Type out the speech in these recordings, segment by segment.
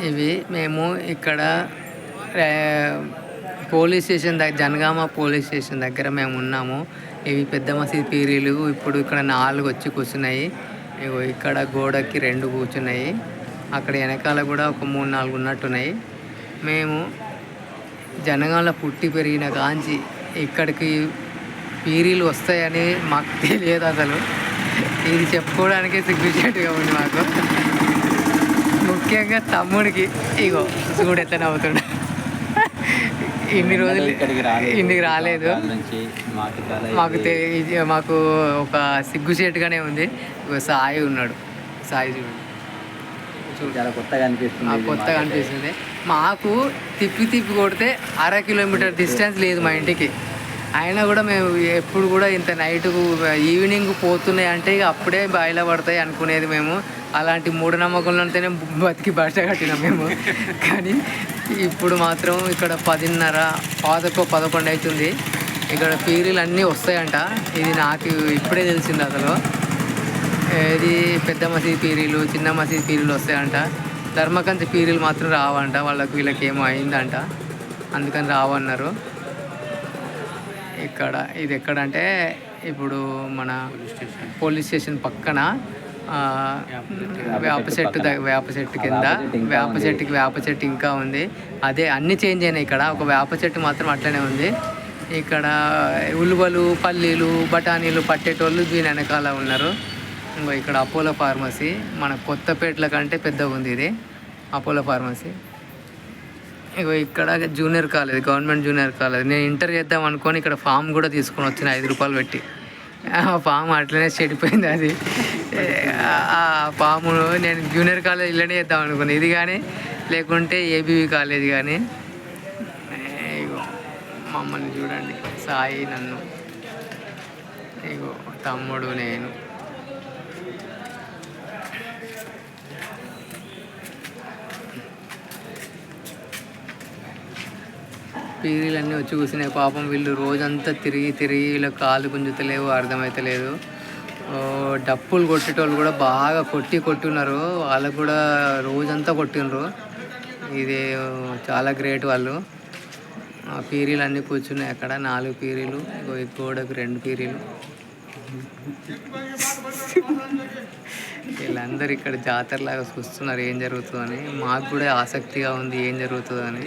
ఇవి మేము ఇక్కడ పోలీస్ స్టేషన్ దగ్గర, జనగామ పోలీస్ స్టేషన్ దగ్గర మేము ఉన్నాము. ఇవి పెద్ద మసీద్ పీరీలు. ఇప్పుడు ఇక్కడ 4 వచ్చి కూర్చున్నాయి. ఇక్కడ గోడకి 2 కూర్చున్నాయి. అక్కడ వెనకాల కూడా ఒక 3-4 ఉన్నట్టున్నాయి. మేము జనగాంలో పుట్టి పెరిగిన కాంచి ఇక్కడికి పీరీలు వస్తాయని మాకు తెలియదు అసలు. ఇది చెప్పుకోవడానికే సిగ్గుచేటుగా ఉంది మాకు. ముఖ్యంగా తమ్ముడికి ఇగో చూడు ఎట్లా నవ్వుతుండ. ఇన్ని రోజులు ఇంటికి రాలేదు. మాకు ఒక సిగ్గుచేటుగానే ఉంది. సాయి ఉన్నాడు. సాయి చూడు కొత్తగా అనిపిస్తుంది. మాకు తిప్పి కొడితే 1/2 కిలోమీటర్ డిస్టెన్స్ లేదు మా ఇంటికి. అయినా కూడా మేము ఎప్పుడు కూడా ఇంత నైట్కు ఈవినింగ్ పోతున్నాయి అంటే ఇక అప్పుడే బాయిలో పడతాయి అనుకునేది మేము. అలాంటి మూఢనమ్మకంలోనే బతికి భాష కట్టినాం మేము. కానీ ఇప్పుడు మాత్రం ఇక్కడ 10:30 11 అవుతుంది. ఇక్కడ పీరీలు అన్నీ వస్తాయంట. ఇది నాకు ఇప్పుడే తెలిసింది అసలు. ఇది పెద్ద మసీద్ పీరీలు, చిన్న మసీద్ పీరీలు వస్తాయంట. ధర్మకంచ పీరీలు మాత్రం రావంట. వీళ్ళకి ఏమో అయిందంట, అందుకని రావన్నారు. ఇక్కడ ఇది ఎక్కడంటే ఇప్పుడు మన పోలీస్ స్టేషన్ పక్కన వేప చెట్టు ఇంకా ఉంది. అదే అన్నీ చేంజ్ అయినాయి. ఇక్కడ ఒక వేప చెట్టు మాత్రం అట్లనే ఉంది. ఇక్కడ ఉలువలు, పల్లీలు, బఠానీలు పట్టేటోళ్ళు దీని వెనకాల ఉన్నారు. ఇంకో ఇక్కడ అపోలో ఫార్మసీ, మన కొత్తపేటల కంటే పెద్దగా ఉంది ఇది అపోలో ఫార్మసీ. ఇగో ఇక్కడ junior college, government junior college. నేను ఇంటర్ చేద్దాం అనుకొని ఇక్కడ ఫామ్ కూడా తీసుకొని వచ్చిన 5 రూపాయలు పెట్టి. ఆ ఫామ్ అట్లనే చెడిపోయింది. అది ఆ ఫాము నేను జూనియర్ కాలేజ్ ఇలానే చేద్దాం అనుకున్నాను. ఇది కానీ లేకుంటే ఏబీవీ కాలేజ్ కానీ. ఇగో మమ్మల్ని చూడండి, సాయి, నన్ను, ఇగో తమ్ముడు, నేను. పీరీలన్నీ వచ్చి కూర్చున్నాయి. పాపం వీళ్ళు రోజంతా తిరిగి వీళ్ళ కాళ్ళు గుంజుతలేవు, అర్థమవుతలేదు. డప్పులు కొట్టేటోళ్ళు కూడా బాగా కొట్టున్నారు. వాళ్ళకు కూడా రోజంతా కొట్టినరు. ఇది చాలా గ్రేట్ వాళ్ళు. పీరీలు అన్నీ కూర్చున్నాయి అక్కడ. 4 పీరీలు, గోడకు 2 పీరీలు. వీళ్ళందరూ ఇక్కడ జాతరలాగా చూస్తున్నారు ఏం జరుగుతుందని. మాకు కూడా ఆసక్తిగా ఉంది ఏం జరుగుతుందని.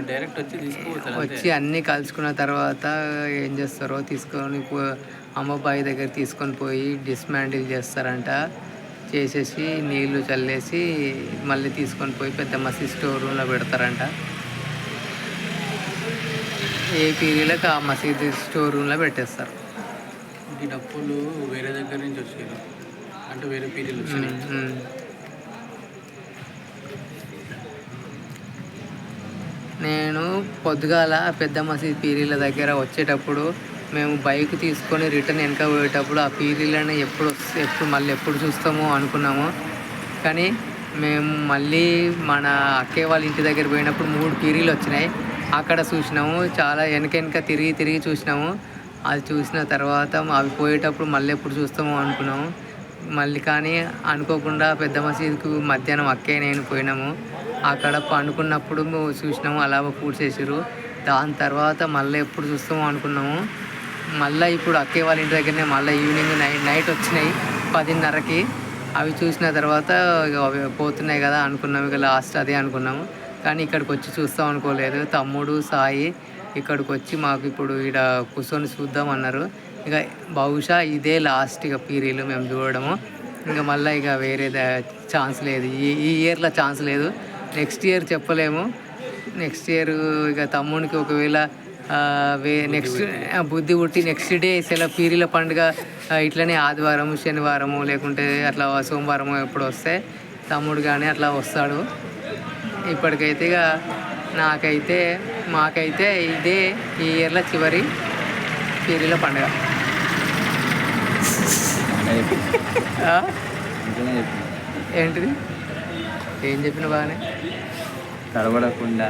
డైరెక్ట్ వచ్చి అన్నీ కలుసుకున్న తర్వాత ఏం చేస్తారో తీసుకొని అమ్మబాయి దగ్గర తీసుకొని పోయి డిస్మాంటిల్ చేస్తారంట. చేసేసి నీళ్లు చల్లేసి మళ్ళీ తీసుకొని పోయి పెద్ద మసీద్ స్టోర్ రూమ్లో పెడతారంట. ఏ పీరీలకు ఆ మసీద్ స్టోర్ రూమ్లో పెట్టేస్తారు. ఈ డప్పులు వేరే దగ్గర నుంచి వచ్చాయి అంటే వేరే పీరియడ్. నేను పొద్దుగాల పెద్ద మసీద్ పీరీల దగ్గర వచ్చేటప్పుడు మేము బైక్ తీసుకొని రిటర్న్ వెనక పోయేటప్పుడు ఆ పీరీలను ఎప్పుడు చూస్తామో అనుకున్నాము. కానీ మేము మళ్ళీ మన అక్కయ్య వాళ్ళ ఇంటి దగ్గర పోయినప్పుడు 3 పీరీలు వచ్చినాయి. అక్కడ చూసినాము. చాలా వెనక తిరిగి చూసినాము. అది చూసిన తర్వాత అవి పోయేటప్పుడు మళ్ళీ ఎప్పుడు చూస్తామో అనుకున్నాము. మళ్ళీ కానీ అనుకోకుండా పెద్ద మసీదుకు మధ్యాహ్నం అక్కయ్య నేను పోయినాము. అక్కడ అనుకున్నప్పుడు చూసినాము, అలా పూడ్చేసారు. దాని తర్వాత మళ్ళీ ఎప్పుడు చూస్తామో అనుకున్నాము. మళ్ళీ ఇప్పుడు అక్కయ్య వాళ్ళ ఇంటి దగ్గరనే మళ్ళీ ఈవినింగ్ నైట్ వచ్చినాయి 10:30కి. అవి చూసిన తర్వాత అవి పోతున్నాయి కదా అనుకున్నాము. ఇక లాస్ట్ అదే అనుకున్నాము. కానీ ఇక్కడికి వచ్చి చూస్తాం అనుకోలేదు. తమ్ముడు, సాయి ఇక్కడికి వచ్చి మాకు ఇప్పుడు ఇక్కడ కూర్చొని చూద్దాం అన్నారు. ఇక బహుశా ఇదే లాస్ట్ ఇక పీరీలు మేము చూడడము. ఇంకా మళ్ళీ ఇక వేరే ఛాన్స్ లేదు. ఈ ఇయర్లో ఛాన్స్ లేదు. నెక్స్ట్ ఇయర్ చెప్పలేము. నెక్స్ట్ ఇయర్ ఇక తమ్మునికి ఒకవేళ నెక్స్ట్ బుద్ధి పుట్టి నెక్స్ట్ డే పీరీల పండుగ ఇట్లనే ఆదివారము, శనివారము లేకుంటే అట్లా సోమవారము ఎప్పుడు వస్తే తమ్ముడు కానీ అట్లా వస్తాడు. ఇప్పటికైతే ఇక మాకైతే ఇదే ఈ ఇయర్లో చివరి పీరీల పండుగ. ఏంటిది ఏం చెప్పిన బాగానే తడబడకుండా